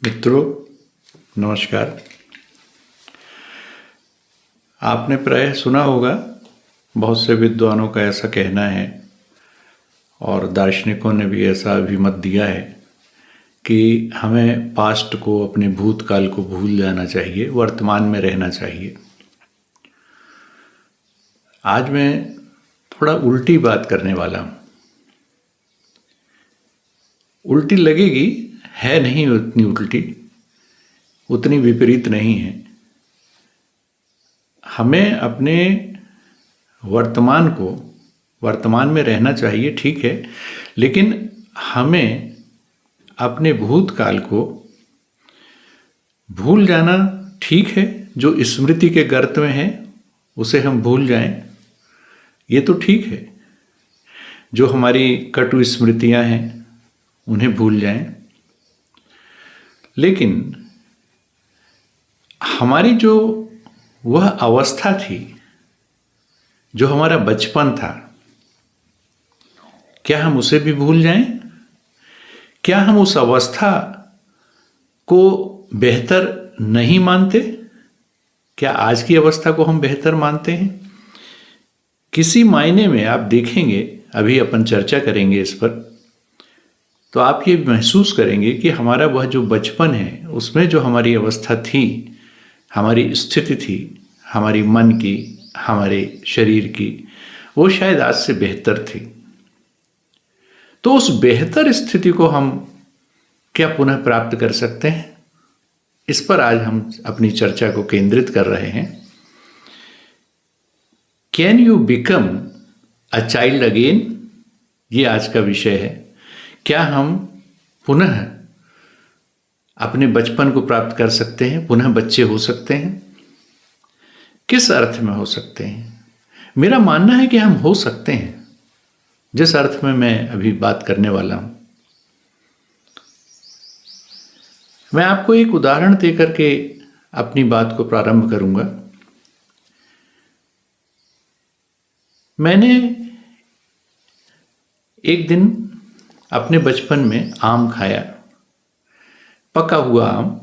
मित्रों, नमस्कार। आपने प्रायः सुना होगा, बहुत से विद्वानों का ऐसा कहना है और दार्शनिकों ने भी ऐसा अभिमत दिया है कि हमें पास्ट को, अपने भूतकाल को भूल जाना चाहिए, वर्तमान में रहना चाहिए। आज मैं थोड़ा उल्टी बात करने वाला हूँ। उल्टी लगेगी, है नहीं उतनी उल्टी, उतनी विपरीत नहीं है। हमें अपने वर्तमान में रहना चाहिए, ठीक है, लेकिन हमें अपने भूतकाल को भूल जाना ठीक है। जो स्मृति के गर्त में है उसे हम भूल जाएं, ये तो ठीक है। जो हमारी कटु स्मृतियां हैं उन्हें भूल जाएं, लेकिन हमारी जो वह अवस्था थी, जो हमारा बचपन था, क्या हम उसे भी भूल जाएं? क्या हम उस अवस्था को बेहतर नहीं मानते? क्या आज की अवस्था को हम बेहतर मानते हैं? किसी मायने में आप देखेंगे, अभी अपन चर्चा करेंगे इस पर, तो आप ये महसूस करेंगे कि हमारा वह जो बचपन है, उसमें जो हमारी अवस्था थी, हमारी स्थिति थी, हमारी मन की, हमारे शरीर की, वो शायद आज से बेहतर थी। तो उस बेहतर स्थिति को हम क्या पुनः प्राप्त कर सकते हैं? इस पर आज हम अपनी चर्चा को केंद्रित कर रहे हैं। Can you become a child again? ये आज का विषय है। क्या हम पुनः अपने बचपन को प्राप्त कर सकते हैं, पुनः बच्चे हो सकते हैं? किस अर्थ में हो सकते हैं? मेरा मानना है कि हम हो सकते हैं, जिस अर्थ में मैं अभी बात करने वाला हूं। मैं आपको एक उदाहरण देकर के अपनी बात को प्रारंभ करूंगा। मैंने एक दिन अपने बचपन में आम खाया, पका हुआ आम,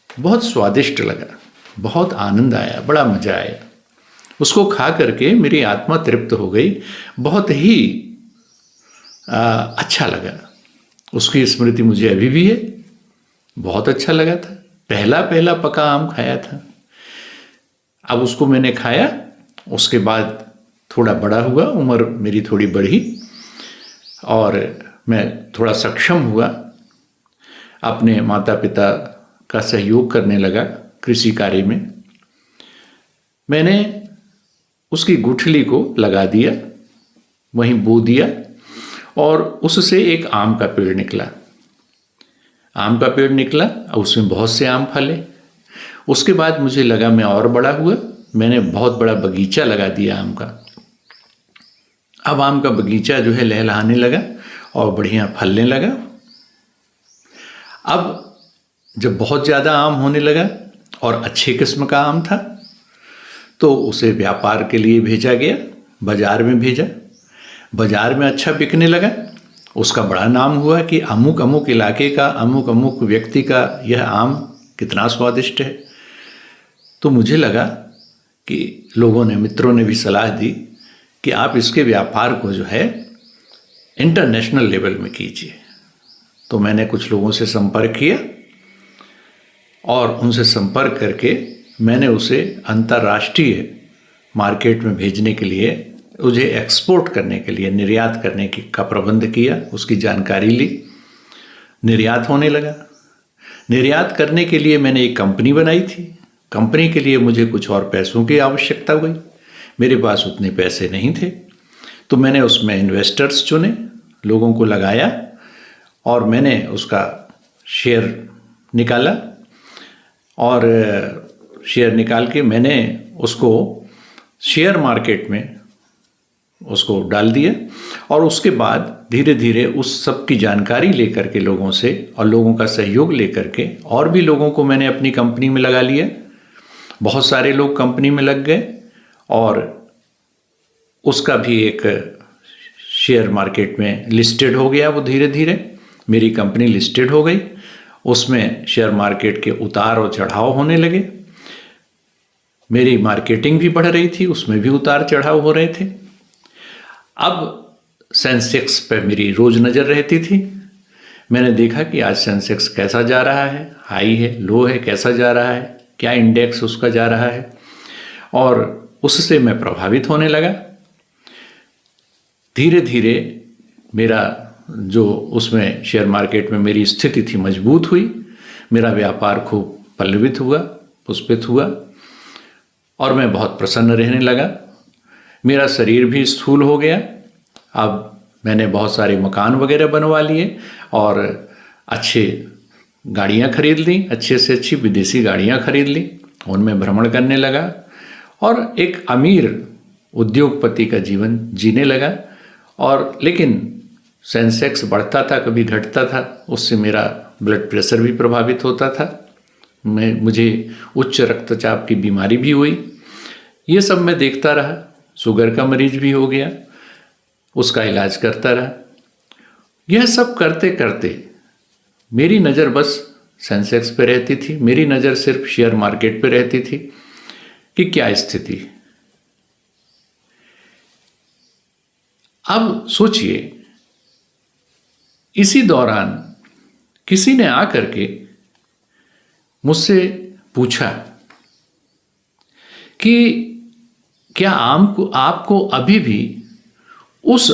बहुत स्वादिष्ट लगा, बहुत आनंद आया, बड़ा मजा आया। उसको खा करके मेरी आत्मा तृप्त हो गई, बहुत ही अच्छा लगा। उसकी स्मृति मुझे अभी भी है, बहुत अच्छा लगा था। पहला पका आम खाया था। अब उसको मैंने खाया, उसके बाद थोड़ा बड़ा हुआ, उम्र मेरी थोड़ी बढ़ी और मैं थोड़ा सक्षम हुआ, अपने माता पिता का सहयोग करने लगा कृषि कार्य में। मैंने उसकी गुठली को लगा दिया, वहीं बो दिया और उससे एक आम का पेड़ निकला। आम का पेड़ निकला और उसमें बहुत से आम फले। उसके बाद मुझे लगा, मैं और बड़ा हुआ, मैंने बहुत बड़ा बगीचा लगा दिया आम का। अब आम का बगीचा जो है लहलहाने लगा और बढ़िया फलने लगा। अब जब बहुत ज़्यादा आम होने लगा और अच्छे किस्म का आम था, तो उसे व्यापार के लिए भेजा गया, बाजार में भेजा। बाजार में अच्छा बिकने लगा। उसका बड़ा नाम हुआ कि अमुक अमुक इलाके का, अमुक अमुक व्यक्ति का यह आम कितना स्वादिष्ट है। तो मुझे लगा कि लोगों ने, मित्रों ने भी सलाह दी कि आप इसके व्यापार को जो है इंटरनेशनल लेवल में कीजिए। तो मैंने कुछ लोगों से संपर्क किया और उनसे संपर्क करके मैंने उसे अंतर्राष्ट्रीय मार्केट में भेजने के लिए, उसे एक्सपोर्ट करने के लिए, निर्यात करने का प्रबंध किया। उसकी जानकारी ली, निर्यात होने लगा। निर्यात करने के लिए मैंने एक कंपनी बनाई थी। कंपनी के लिए मुझे कुछ और पैसों की आवश्यकता हुई। मेरे पास उतने पैसे नहीं थे, तो मैंने उसमें इन्वेस्टर्स चुने, लोगों को लगाया और मैंने उसका शेयर निकाला और शेयर निकाल के मैंने उसको शेयर मार्केट में उसको डाल दिया। और उसके बाद धीरे धीरे उस सब की जानकारी लेकर के लोगों से और लोगों का सहयोग लेकर के और भी लोगों को मैंने अपनी कंपनी में लगा लिया। बहुत सारे लोग कंपनी में लग गए और उसका भी एक शेयर मार्केट में लिस्टेड हो गया। वो धीरे धीरे मेरी कंपनी लिस्टेड हो गई उसमें शेयर मार्केट के उतार और चढ़ाव होने लगे। मेरी मार्केटिंग भी बढ़ रही थी, उसमें भी उतार चढ़ाव हो रहे थे। अब सेंसेक्स पे मेरी रोज नज़र रहती थी। मैंने देखा कि आज सेंसेक्स कैसा जा रहा है, हाई है, लो है, कैसा जा रहा है, क्या इंडेक्स उसका जा रहा है, और उससे मैं प्रभावित होने लगा। धीरे धीरे मेरा जो उसमें शेयर मार्केट में मेरी स्थिति थी मजबूत हुई, मेरा व्यापार खूब पल्लवित हुआ, पुष्पित हुआ, और मैं बहुत प्रसन्न रहने लगा। मेरा शरीर भी स्थूल हो गया। अब मैंने बहुत सारे मकान वगैरह बनवा लिए और अच्छे गाड़ियाँ खरीद ली, अच्छे से अच्छी विदेशी गाड़ियाँ खरीद ली, उनमें भ्रमण करने लगा और एक अमीर उद्योगपति का जीवन जीने लगा। और लेकिन सेंसेक्स बढ़ता था, कभी घटता था, उससे मेरा ब्लड प्रेशर भी प्रभावित होता था। मुझे उच्च रक्तचाप की बीमारी भी हुई। ये सब मैं देखता रहा। शुगर का मरीज भी हो गया, उसका इलाज करता रहा। यह सब करते करते मेरी नज़र बस सेंसेक्स पे रहती थी, मेरी नज़र सिर्फ शेयर मार्केट पे रहती थी कि क्या स्थिति। अब सोचिए, इसी दौरान किसी ने आकर के मुझसे पूछा कि क्या आपको अभी भी उस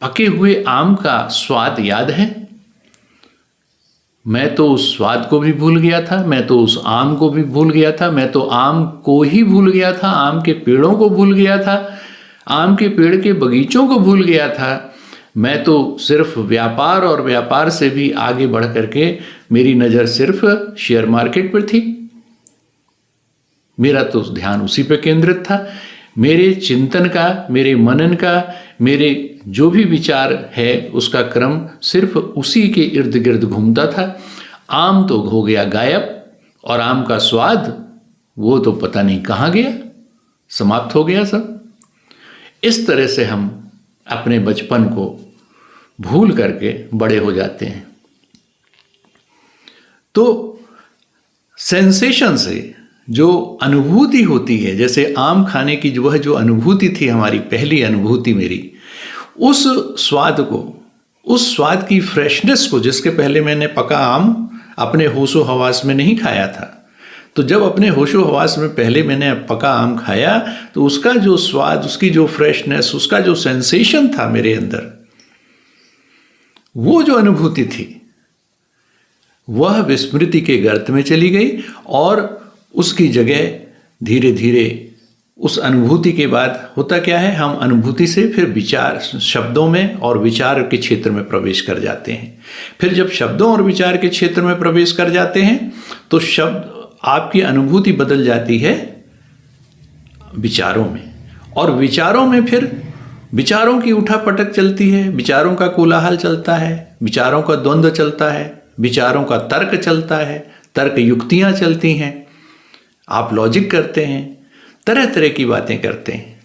पके हुए आम का स्वाद याद है? मैं तो उस स्वाद को भी भूल गया था, मैं तो उस आम को भी भूल गया था, मैं तो आम को ही भूल गया था, आम के पेड़ों को भूल गया था, आम के पेड़ के बगीचों को भूल गया था। मैं तो सिर्फ व्यापार और व्यापार से भी आगे बढ़ करके मेरी नज़र सिर्फ शेयर मार्केट पर थी। मेरा तो ध्यान उसी पर केंद्रित था। मेरे चिंतन का, मेरे मनन का, मेरे जो भी विचार है उसका क्रम सिर्फ उसी के इर्द गिर्द घूमता था। आम तो हो गया गायब और आम का स्वाद वो तो पता नहीं कहाँ गया, समाप्त हो गया सब। इस तरह से हम अपने बचपन को भूल करके बड़े हो जाते हैं। तो सेंसेशन से जो अनुभूति होती है, जैसे आम खाने की वह जो अनुभूति थी, हमारी पहली अनुभूति मेरी, उस स्वाद को, उस स्वाद की फ्रेशनेस को, जिसके पहले मैंने पका आम अपने होशो हवास में नहीं खाया था, तो जब अपने होशो हवास में पहले मैंने पका आम खाया तो उसका जो स्वाद, उसकी जो फ्रेशनेस, उसका जो सेंसेशन था मेरे अंदर, वो जो अनुभूति थी वह विस्मृति के गर्त में चली गई और उसकी जगह धीरे धीरे उस अनुभूति के बाद होता क्या है, हम अनुभूति से फिर विचार, शब्दों में और विचार के क्षेत्र में प्रवेश कर जाते हैं। फिर जब शब्दों और विचार के क्षेत्र में प्रवेश कर जाते हैं तो शब्द, आपकी अनुभूति बदल जाती है विचारों में, और विचारों में फिर विचारों की उठापटक चलती है, विचारों का कोलाहल चलता है, विचारों का द्वंद्व चलता है, विचारों का तर्क चलता है, तर्क युक्तियां चलती हैं, आप लॉजिक करते हैं, तरह तरह की बातें करते हैं।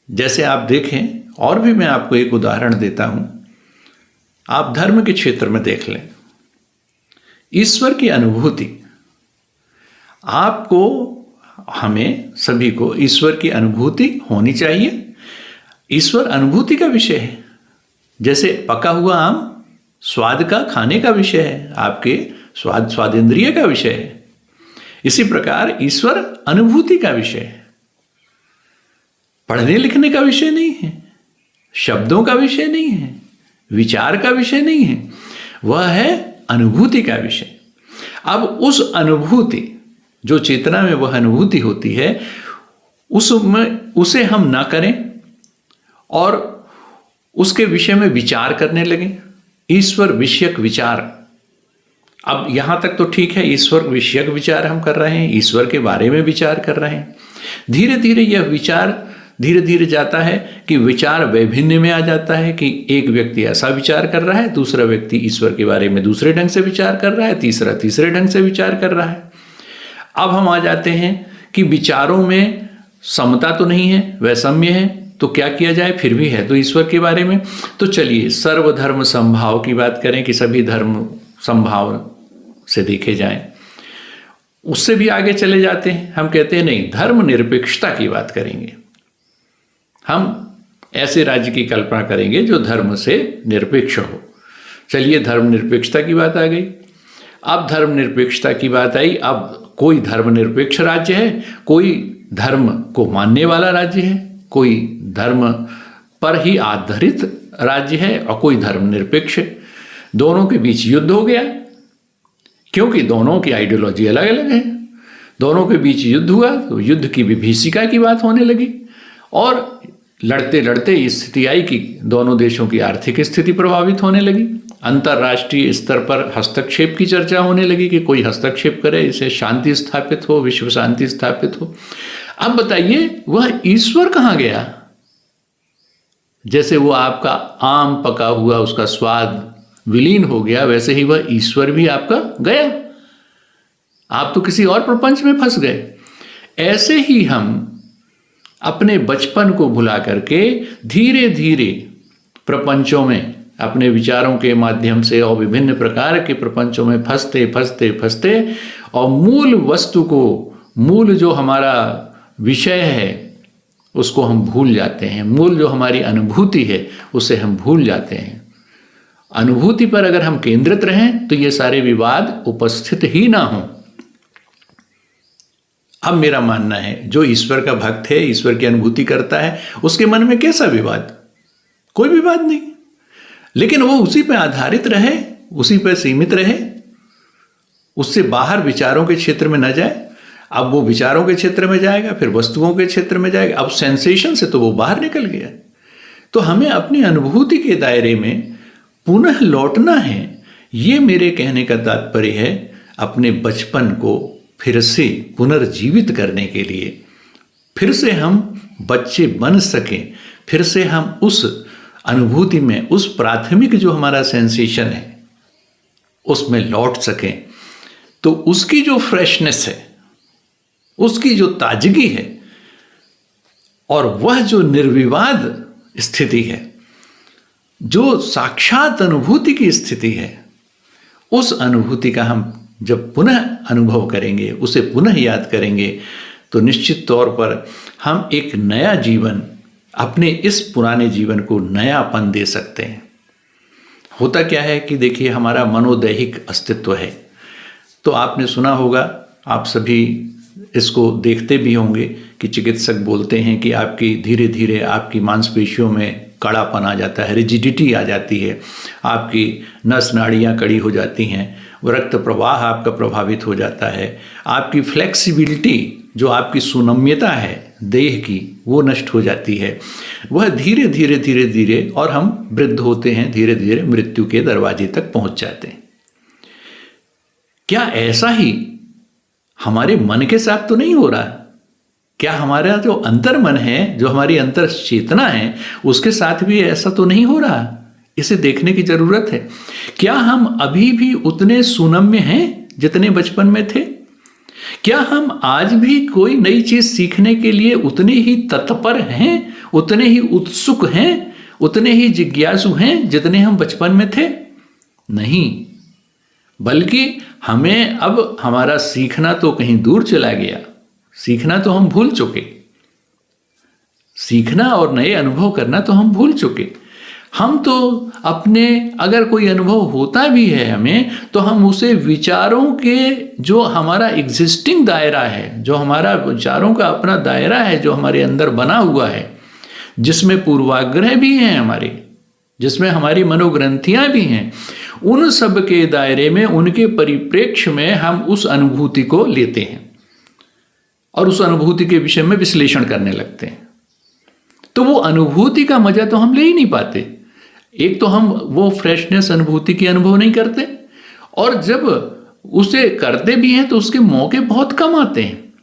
जैसे आप देखें, और भी मैं आपको एक उदाहरण देता हूं, आप धर्म के क्षेत्र में देख लें। ईश्वर की अनुभूति, आपको, हमें सभी को ईश्वर की अनुभूति होनी चाहिए। ईश्वर अनुभूति का विषय है। जैसे पका हुआ आम स्वाद का, खाने का विषय है, आपके स्वादेंद्रिय का विषय है, इसी प्रकार ईश्वर अनुभूति का विषय है। पढ़ने लिखने का विषय नहीं है, शब्दों का विषय नहीं है, विचार का विषय नहीं है, वह है अनुभूति का विषय। अब उस अनुभूति, जो चेतना में वह अनुभूति होती है, उसमें उसे हम ना करें और उसके विषय में विचार करने लगे, ईश्वर विषयक विचार। अब यहां तक तो ठीक है, ईश्वर विषयक विचार हम कर रहे हैं, ईश्वर के बारे में विचार कर रहे हैं। धीरे धीरे यह विचार धीरे धीरे जाता है कि विचार वैभिन्न में आ जाता है कि एक व्यक्ति ऐसा विचार कर रहा है, दूसरा व्यक्ति ईश्वर के बारे में दूसरे ढंग से विचार कर रहा है, तीसरा तीसरे ढंग से विचार कर रहा है। अब हम आ जाते हैं कि विचारों में समता तो नहीं है, वैषम्य है, तो क्या किया जाए, फिर भी है तो ईश्वर के बारे में। तो चलिए सर्वधर्म समभाव की बात करें कि सभी धर्म संभावना से देखे जाएं। उससे भी आगे चले जाते हैं, हम कहते हैं नहीं, धर्मनिरपेक्षता की बात करेंगे। हम ऐसे राज्य की कल्पना करेंगे जो धर्म से निरपेक्ष हो। चलिए, धर्मनिरपेक्षता की बात आ गई। अब धर्मनिरपेक्षता की बात आई, अब कोई धर्मनिरपेक्ष राज्य है, कोई धर्म को मानने वाला राज्य है, कोई धर्म पर ही आधारित राज्य है और कोई धर्मनिरपेक्ष है। दोनों के बीच युद्ध हो गया, क्योंकि दोनों की आइडियोलॉजी अलग अलग है। दोनों के बीच युद्ध हुआ तो युद्ध की विभीषिका की बात होने लगी, और लड़ते लड़ते स्थिति आई कि दोनों देशों की आर्थिक स्थिति प्रभावित होने लगी। अंतर्राष्ट्रीय स्तर पर हस्तक्षेप की चर्चा होने लगी कि कोई हस्तक्षेप करे, इससे शांति स्थापित हो, विश्व शांति स्थापित हो। अब बताइए, वह ईश्वर कहाँ गया? जैसे वो आपका आम पका हुआ उसका स्वाद विलीन हो गया, वैसे ही वह ईश्वर भी आपका गया। आप तो किसी और प्रपंच में फंस गए। ऐसे ही हम अपने बचपन को भुला करके धीरे धीरे प्रपंचों में अपने विचारों के माध्यम से और विभिन्न प्रकार के प्रपंचों में फंसते फंसते फंसते और मूल वस्तु को, मूल जो हमारा विषय है उसको हम भूल जाते हैं। मूल जो हमारी अनुभूति है उसे हम भूल जाते हैं। अनुभूति पर अगर हम केंद्रित रहें तो ये सारे विवाद उपस्थित ही ना हों। अब मेरा मानना है, जो ईश्वर का भक्त है, ईश्वर की अनुभूति करता है, उसके मन में कैसा विवाद? कोई विवाद नहीं। लेकिन वो उसी पर आधारित रहे, उसी पर सीमित रहे, उससे बाहर विचारों के क्षेत्र में न जाए। अब वो विचारों के क्षेत्र में जाएगा, फिर वस्तुओं के क्षेत्र में जाएगा। अब सेंसेशन से तो वो बाहर निकल गया। तो हमें अपनी अनुभूति के दायरे में पुनः लौटना है। ये मेरे कहने का तात्पर्य है। अपने बचपन को फिर से पुनर्जीवित करने के लिए, फिर से हम बच्चे बन सकें, फिर से हम उस अनुभूति में, उस प्राथमिक जो हमारा सेंसेशन है उसमें लौट सकें, तो उसकी जो फ्रेशनेस है, उसकी जो ताजगी है और वह जो निर्विवाद स्थिति है, जो साक्षात अनुभूति की स्थिति है, उस अनुभूति का हम जब पुनः अनुभव करेंगे, उसे पुनः याद करेंगे, तो निश्चित तौर पर हम एक नया जीवन, अपने इस पुराने जीवन को नयापन दे सकते हैं। होता क्या है कि देखिए, हमारा मनोदैहिक अस्तित्व है। तो आपने सुना होगा, आप सभी इसको देखते भी होंगे कि चिकित्सक बोलते हैं कि आपकी धीरे धीरे आपकी मांसपेशियों में कड़ापन आ जाता है, रिजिडिटी आ जाती है, आपकी नस नाड़ियाँ कड़ी हो जाती हैं, रक्त प्रवाह आपका प्रभावित हो जाता है, आपकी फ्लेक्सिबिलिटी, जो आपकी सुनम्यता है देह की, वो नष्ट हो जाती है। वह धीरे धीरे धीरे धीरे, और हम वृद्ध होते हैं, धीरे धीरे मृत्यु के दरवाजे तक पहुंच जाते हैं। क्या ऐसा ही हमारे मन के साथ तो नहीं हो रहा? क्या हमारा जो अंतर्मन है, जो हमारी अंतर चेतना है, उसके साथ भी ऐसा तो नहीं हो रहा? इसे देखने की जरूरत है। क्या हम अभी भी उतने सुनम्य हैं जितने बचपन में थे? क्या हम आज भी कोई नई चीज सीखने के लिए उतने ही तत्पर हैं, उतने ही उत्सुक हैं, उतने ही जिज्ञासु हैं जितने हम बचपन में थे? नहीं, बल्कि हमें अब हमारा सीखना तो कहीं दूर चला गया। सीखना तो हम भूल चुके, सीखना और नए अनुभव करना तो हम भूल चुके। हम तो अपने, अगर कोई अनुभव होता भी है हमें, तो हम उसे विचारों के, जो हमारा एग्जिस्टिंग दायरा है, जो हमारा विचारों का अपना दायरा है, जो हमारे अंदर बना हुआ है, जिसमें पूर्वाग्रह भी हैं हमारे, जिसमें हमारी मनोग्रंथियां भी हैं, उन सब के दायरे में, उनके परिप्रेक्ष्य में हम उस अनुभूति को लेते हैं और उस अनुभूति के विषय में विश्लेषण करने लगते हैं। तो वो अनुभूति का मजा तो हम ले ही नहीं पाते। एक तो हम वो फ्रेशनेस अनुभूति की अनुभव नहीं करते, और जब उसे करते भी हैं तो उसके मौके बहुत कम आते हैं।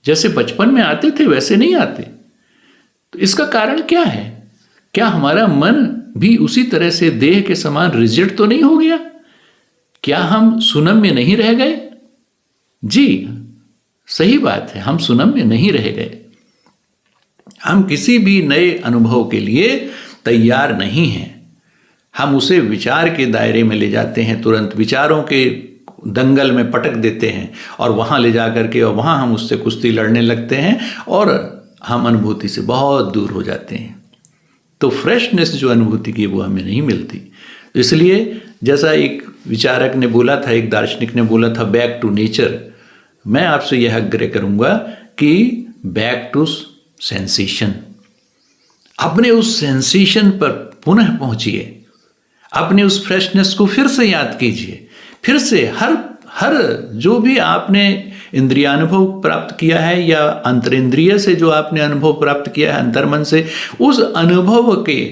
जैसे बचपन में आते थे वैसे नहीं आते। तो इसका कारण क्या है? क्या हमारा मन भी उसी तरह से देह के समान रिजिड तो नहीं हो गया? क्या हम सुनम्य नहीं रह गए? जी, सही बात है, हम सुनम्य नहीं रह गए। हम किसी भी नए अनुभव के लिए तैयार नहीं हैं। हम उसे विचार के दायरे में ले जाते हैं, तुरंत विचारों के दंगल में पटक देते हैं और वहाँ ले जा करके और वहाँ हम उससे कुश्ती लड़ने लगते हैं और हम अनुभूति से बहुत दूर हो जाते हैं। तो फ्रेशनेस जो अनुभूति की वो हमें नहीं मिलती। तो इसलिए जैसा एक विचारक ने बोला था, एक दार्शनिक ने बोला था, बैक टू नेचर, मैं आपसे यह आग्रह करूँगा कि बैक टू सेंसेशन, अपने उस सेंसेशन पर पुनः पहुँचिए, अपने उस फ्रेशनेस को फिर से याद कीजिए, फिर से हर जो भी आपने इंद्रियानुभव प्राप्त किया है या अंतरिंद्रिय से जो आपने अनुभव प्राप्त किया है अंतर्मन से, उस अनुभव के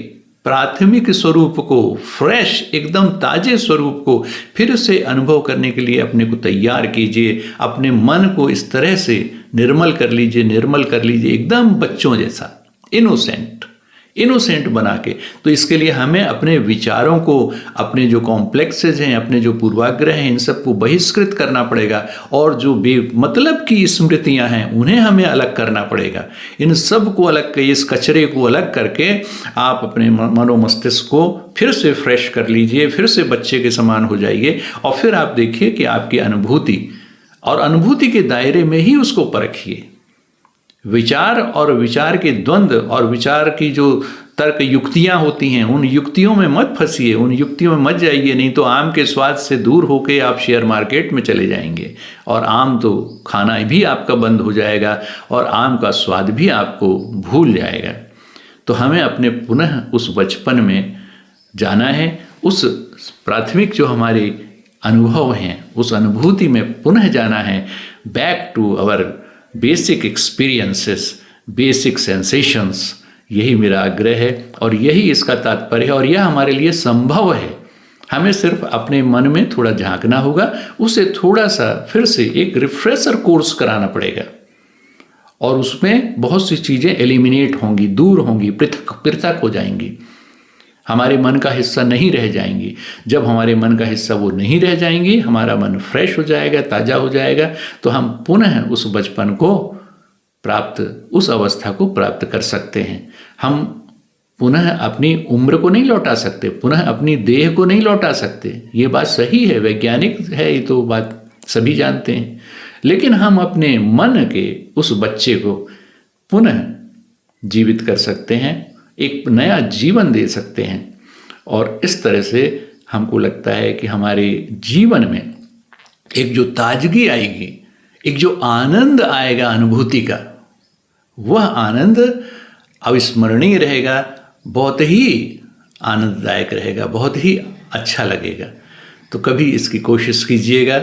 प्राथमिक स्वरूप को, फ्रेश एकदम ताजे स्वरूप को फिर से अनुभव करने के लिए अपने को तैयार कीजिए। अपने मन को इस तरह से निर्मल कर लीजिए एकदम बच्चों जैसा, इनोसेंट बना के। तो इसके लिए हमें अपने विचारों को, अपने जो कॉम्प्लेक्सेज हैं, अपने जो पूर्वाग्रह हैं, इन सबको बहिष्कृत करना पड़ेगा और जो बेमतलब की स्मृतियां हैं उन्हें हमें अलग करना पड़ेगा। इन सब को अलग कर, इस कचरे को अलग करके आप अपने मनोमस्तिष्क को फिर से फ्रेश कर लीजिए, फिर से बच्चे के समान हो जाइए और फिर आप देखिए कि आपकी अनुभूति के दायरे में ही उसको परखिए। विचार और विचार के द्वंद्व और विचार की जो तर्क युक्तियां होती हैं, उन युक्तियों में मत फंसिए, उन युक्तियों में मत जाइए, नहीं तो आम के स्वाद से दूर होकर आप शेयर मार्केट में चले जाएंगे और आम तो खाना भी आपका बंद हो जाएगा और आम का स्वाद भी आपको भूल जाएगा। तो हमें अपने पुनः उस बचपन में जाना है, उस प्राथमिक जो हमारे अनुभव हैं उस अनुभूति में पुनः जाना है, back to our basic experiences, basic sensations. यही मेरा आग्रह है और यही इसका तात्पर्य है और यह हमारे लिए संभव है। हमें सिर्फ अपने मन में थोड़ा झांकना होगा, उसे थोड़ा सा फिर से एक रिफ्रेशर कोर्स कराना पड़ेगा और उसमें बहुत सी चीज़ें एलिमिनेट होंगी, दूर होंगी, पृथक हो जाएंगी, हमारे मन का हिस्सा नहीं रह जाएंगी। जब हमारे मन का हिस्सा वो नहीं रह जाएंगी, हमारा मन फ्रेश हो जाएगा, ताज़ा हो जाएगा, तो हम पुनः उस बचपन को उस अवस्था को प्राप्त कर सकते हैं। हम पुनः अपनी उम्र को नहीं लौटा सकते, पुनः अपनी देह को नहीं लौटा सकते, ये बात सही है, वैज्ञानिक है, ये तो बात सभी जानते हैं। लेकिन हम अपने मन के उस बच्चे को पुनः जीवित कर सकते हैं, एक नया जीवन दे सकते हैं और इस तरह से हमको लगता है कि हमारे जीवन में एक जो ताजगी आएगी, एक जो आनंद आएगा अनुभूति का, वह आनंद अविस्मरणीय रहेगा, बहुत ही आनंददायक रहेगा, बहुत ही अच्छा लगेगा। तो कभी इसकी कोशिश कीजिएगा